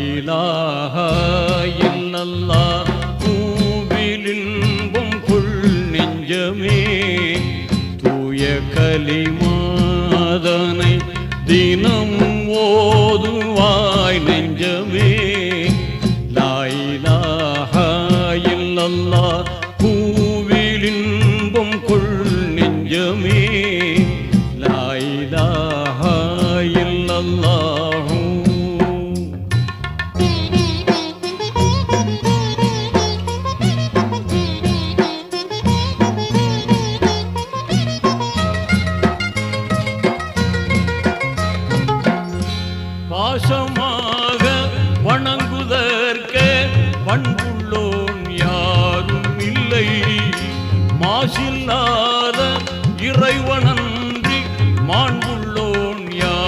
இலாஹ இல்லல்லாஹ் பூவிலின்பம் கொள் நெஞ்சமே தூய கலிமாதனை தினம் ஓதுவாய் நெஞ்சமே லா இலாஹ இல்லல்லாஹ் பூவிலின்பம் கொள் நெஞ்சமே லா இலாஹ இல்லல்லாஹ். பாசமா